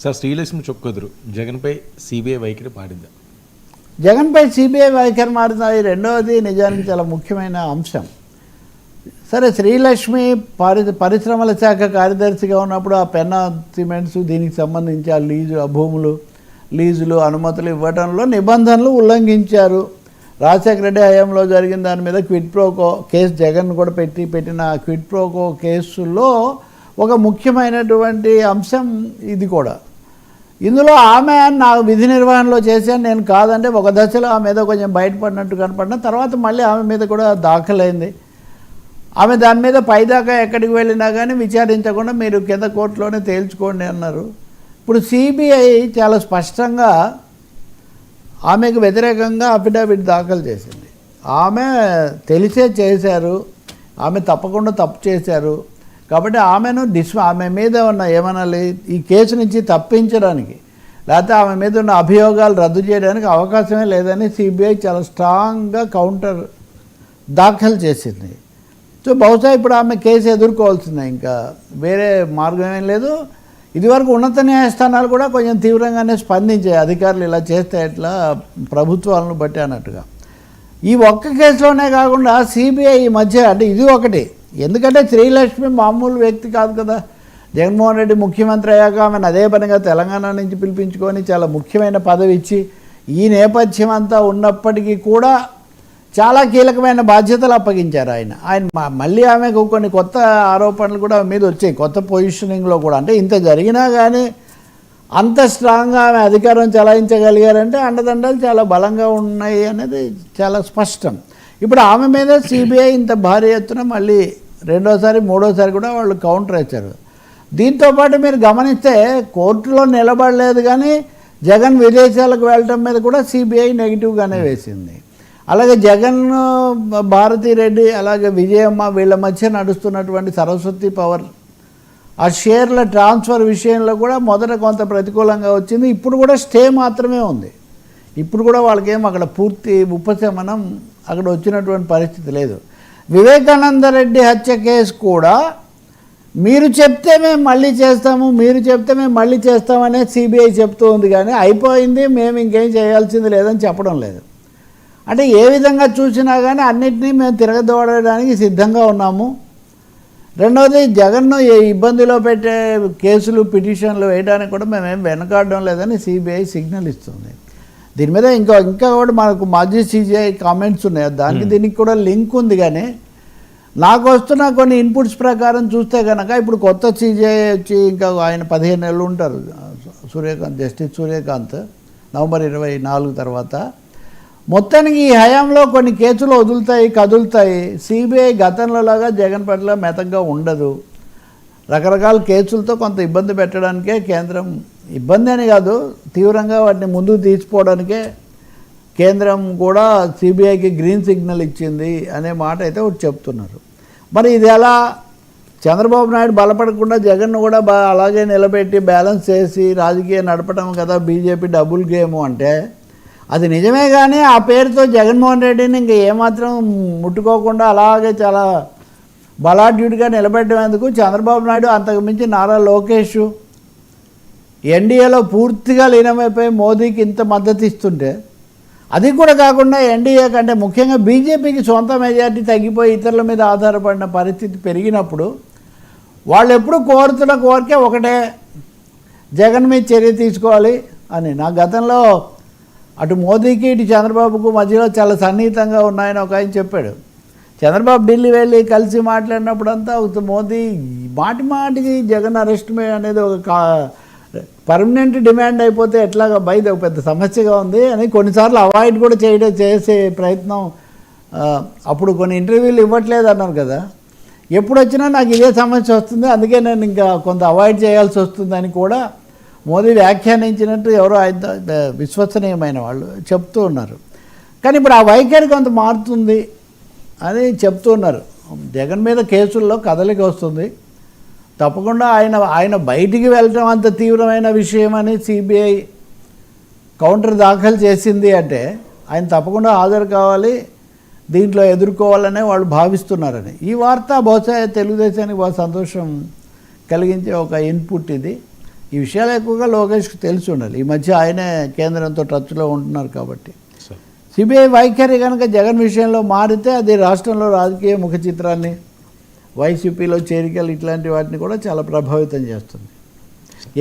Sir Srilakshmi చొక్కొదురు జగన్పై CBI వైఖరి మారిందా? జగన్పై సిబిఐ వైఖరి మారింది. రెండవది నిజానికి చాలా ముఖ్యమైన అంశం. సరే, శ్రీలక్ష్మి పరిశ్రమల శాఖ కార్యదర్శిగా ఉన్నప్పుడు ఆ పెన్నా సిమెంట్స్ దీనికి సంబంధించి ఆ భూములు లీజులు అనుమతులు ఇవ్వడంలో నిబంధనలు ఉల్లంఘించారు. రాజశేఖర రెడ్డి హయాంలో జరిగిన దాని మీద క్విడ్ ప్రోకో కేసు జగన్ కూడా పెట్టిన క్విడ్ ప్రోకో కేసులో ఒక ముఖ్యమైనటువంటి అంశం ఇది కూడా. ఇందులో ఆమె నా విధి నిర్వహణలో చేశాను నేను కాదంటే ఒక దశలో ఆమె మీద కొంచెం బయటపడినట్టు కనపడిన తర్వాత మళ్ళీ ఆమె మీద కూడా దాఖలైంది. ఆమె దాని మీద పైదాకా ఎక్కడికి వెళ్ళినా కానీ విచారించకుండా మీరు కింద కోర్టులోనే తేల్చుకోండి అన్నారు. ఇప్పుడు సిబిఐ చాలా స్పష్టంగా ఆమెకు వ్యతిరేకంగా అఫిడవిట్ దాఖలు చేసింది. ఆమె తెలిసే చేశారు, ఆమె తప్పకుండా తప్పు చేశారు కాబట్టి ఆమెను ఆమె మీద ఉన్న ఏమనాలి ఈ కేసు నుంచి తప్పించడానికి లేకపోతే ఆమె మీద ఉన్న అభియోగాలు రద్దు చేయడానికి అవకాశమే లేదని సిబిఐ చాలా స్ట్రాంగ్గా కౌంటర్ దాఖలు చేసింది. సో బహుశా ఇప్పుడు ఆమె కేసు ఎదుర్కోవాల్సిందే, ఇంకా వేరే మార్గం ఏం లేదు. ఇదివరకు ఉన్నత న్యాయస్థానాలు కూడా కొంచెం తీవ్రంగానే స్పందించాయి, అధికారులు ఇలా చేస్తే ఎట్లా ప్రభుత్వాలను బట్టి అన్నట్టుగా. ఈ ఒక్క కేసులోనే కాకుండా సిబిఐ ఈ మధ్య అంటే ఇది ఒకటి, ఎందుకంటే శ్రీలక్ష్మి మామూలు వ్యక్తి కాదు కదా. జగన్మోహన్ రెడ్డి ముఖ్యమంత్రి అయ్యాక ఆమెను అదే పనిగా తెలంగాణ నుంచి పిలిపించుకొని చాలా ముఖ్యమైన పదవి ఇచ్చి ఈ నేపథ్యం అంతా ఉన్నప్పటికీ కూడా చాలా కీలకమైన బాధ్యతలు అప్పగించారు ఆయన మళ్ళీ ఆమెకు కొన్ని కొత్త ఆరోపణలు కూడా మీద వచ్చాయి, కొత్త పొజిషనింగ్లో కూడా. అంటే ఇంత జరిగినా కానీ అంత స్ట్రాంగ్గా ఆమె అధికారం చలాయించగలిగారంటే అండదండలు చాలా బలంగా ఉన్నాయి అనేది చాలా స్పష్టం. ఇప్పుడు ఆమె మీద సిబిఐ ఇంత భారీ ఎత్తున మళ్ళీ రెండోసారి మూడోసారి కూడా వాళ్ళు కౌంటర్ ఇచ్చారు. దీంతోపాటు మీరు గమనిస్తే కోర్టులో నిలబడలేదు కానీ జగన్ విదేశాలకు వెళ్ళటం మీద కూడా సిబిఐ నెగిటివ్గానే వేసింది. అలాగే జగన్, భారతిరెడ్డి, అలాగే విజయమ్మ వీళ్ళ మధ్య నడుస్తున్నటువంటి సరస్వతి పవర్ ఆ షేర్ల ట్రాన్స్ఫర్ విషయంలో కూడా మొదట కొంత ప్రతికూలంగా వచ్చింది. ఇప్పుడు కూడా స్టే మాత్రమే ఉంది. ఇప్పుడు కూడా వాళ్ళకేం అక్కడ పూర్తి ఉపశమనం అక్కడ వచ్చినటువంటి పరిస్థితి లేదు. వివేకానంద రెడ్డి హత్య కేసు కూడా మీరు చెప్తే మేము మళ్ళీ చేస్తాము, మీరు చెప్తే మేము మళ్ళీ చేస్తామనే సిబిఐ చెప్తూ ఉంది కానీ అయిపోయింది మేము ఇంకేం చేయాల్సింది లేదని చెప్పడం లేదు. అంటే ఏ విధంగా చూసినా కానీ అన్నింటినీ మేము తిరగదోడడానికి సిద్ధంగా ఉన్నాము. రెండవది జగన్ను ఏ ఇబ్బందిలో పెట్టే కేసులు పిటిషన్లు వేయడానికి కూడా మేమేం వెనకాడడం లేదని సిబిఐ సిగ్నల్ ఇస్తుంది. దీని మీద ఇంకా కూడా మనకు మాజీ సిబిఐ కామెంట్స్ ఉన్నాయి, దానికి దీనికి కూడా లింక్ ఉంది. కానీ నాకు వస్తున్న కొన్ని ఇన్పుట్స్ ప్రకారం చూస్తే కనుక ఇప్పుడు కొత్త సిబిఐ వచ్చి ఇంకా ఆయన 15 నెలలు ఉంటారు, జస్టిస్ సూర్యకాంత్, నవంబర్ 24 తర్వాత. మొత్తానికి ఈ హయాంలో కొన్ని కేసులు కదులుతాయి. సిబిఐ గతంలో లాగా జగన్ పట్ల మెతగ్గా ఉండదు. రకరకాల కేసులతో కొంత ఇబ్బంది పెట్టడానికే కేంద్రం, ఇబ్బంది అని కాదు తీవ్రంగా వాటిని ముందుకు తీసుకోవడానికే కేంద్రం కూడా సిబిఐకి గ్రీన్ సిగ్నల్ ఇచ్చింది అనే మాట అయితే ఒకటి చెప్తున్నారు. మరి ఇది ఎలా చంద్రబాబు నాయుడు బలపడకుండా జగన్ను కూడా అలాగే నిలబెట్టి బ్యాలెన్స్ చేసి రాజకీయం నడపడం కదా బీజేపీ డబుల్ గేము అంటే అది నిజమే. కానీ ఆ పేరుతో జగన్మోహన్ రెడ్డిని ఇంక ఏమాత్రం ముట్టుకోకుండా అలాగే చాలా బలాఢ్యుడిగా నిలబెట్టేందుకు చంద్రబాబు నాయుడు, అంతకుమించి నారా లోకేష్ ఎన్డీఏలో పూర్తిగా లీనమైపోయి మోదీకి ఇంత మద్దతు ఇస్తుంటే, అది కూడా కాకుండా ఎన్డీఏ కంటే ముఖ్యంగా బీజేపీకి సొంత మెజార్టీ తగ్గిపోయి ఇతరుల మీద ఆధారపడిన పరిస్థితి పెరిగినప్పుడు వాళ్ళు ఎప్పుడు కోరుతున్న కోరికే ఒకటే, జగన్ మీద చర్య తీసుకోవాలి అని. నా గతంలో అటు మోదీకి ఇటు చంద్రబాబుకు మధ్యలో చాలా సన్నిహితంగా ఉన్నాయని ఒక ఆయన చెప్పాడు. చంద్రబాబు ఢిల్లీ వెళ్ళి కలిసి మాట్లాడినప్పుడంతా మోదీ మాటికి జగన్ అరెస్ట్ అనేది ఒక పర్మనెంట్ డిమాండ్ అయిపోతే ఎట్లాగా బయట ఒక పెద్ద సమస్యగా ఉంది అని కొన్నిసార్లు అవాయిడ్ కూడా చేసే ప్రయత్నం. అప్పుడు కొన్ని ఇంటర్వ్యూలు ఇవ్వట్లేదు అన్నారు కదా, ఎప్పుడు వచ్చినా నాకు ఇదే సమస్య వస్తుంది అందుకే నేను ఇంకా కొంత అవాయిడ్ చేయాల్సి వస్తుందని కూడా మోదీ వ్యాఖ్యానించినట్టు ఎవరో ఆయన విశ్వసనీయమైన వాళ్ళు చెప్తూ ఉన్నారు. కానీ ఇప్పుడు ఆ వైఖరి కొంత మారుతుంది అని చెప్తూ ఉన్నారు. జగన్ మీద కేసుల్లో కదలిక వస్తుంది తప్పకుండా. ఆయన బయటికి వెళ్ళటం అంత తీవ్రమైన విషయం అని సిబిఐ కౌంటర్ దాఖలు చేసింది అంటే ఆయన తప్పకుండా హాజరు కావాలి, దీంట్లో ఎదుర్కోవాలనే వాళ్ళు భావిస్తున్నారని. ఈ వార్త బహుశా తెలుగుదేశానికి బాగా సంతోషం కలిగించే ఒక ఇన్పుట్ ఇది. ఈ విషయాలు ఎక్కువగా లోకేష్కి తెలిసి ఉండాలి. ఈ మధ్య ఆయనే కేంద్రంతో టచ్లో ఉంటున్నారు కాబట్టి. సార్ సిబిఐ వైఖరి కనుక జగన్ విషయంలో మారితే అది రాష్ట్రంలో రాజకీయ ముఖ చిత్రాన్ని, వైసీపీలో చేరికలు ఇట్లాంటి వాటిని కూడా చాలా ప్రభావితం చేస్తుంది.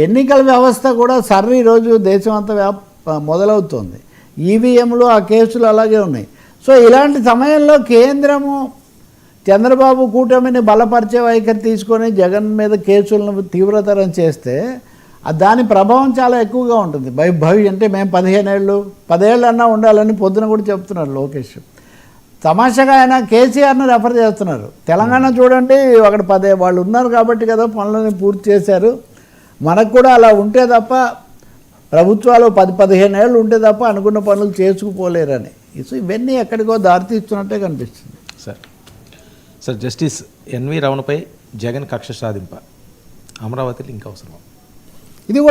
ఎన్నికల వ్యవస్థ కూడా సర్రీ రోజు దేశం అంతా మొదలవుతోంది. ఈవీఎంలు ఆ కేసులు అలాగే ఉన్నాయి. సో ఇలాంటి సమయంలో కేంద్రము చంద్రబాబు కూటమిని బలపరిచే వైఖరి తీసుకొని జగన్ మీద కేసులను తీవ్రతరం చేస్తే దాని ప్రభావం చాలా ఎక్కువగా ఉంటుంది. అంటే మేము 10 ఏళ్ళన్నా ఉండాలని పొద్దున కూడా చెప్తున్నారు లోకేష్. తమాషాగా ఆయన కేసీఆర్ని రెఫర్ చేస్తున్నారు. తెలంగాణ చూడండి, అక్కడ 10 వాళ్ళు ఉన్నారు కాబట్టి కదా పనులని పూర్తి చేశారు. మనకు కూడా అలా ఉంటే తప్ప, ప్రభుత్వాలు 10-15 ఏళ్ళు ఉంటే తప్ప అనుకున్న పనులు చేసుకుపోలేరని. సో ఇవన్నీ ఎక్కడికో దారితీస్తున్నట్టే కనిపిస్తుంది. సార్ జస్టిస్ ఎన్వి రమణపై జగన్ కక్ష సాధింప అమరావతిలో ఇంకా అవసరం.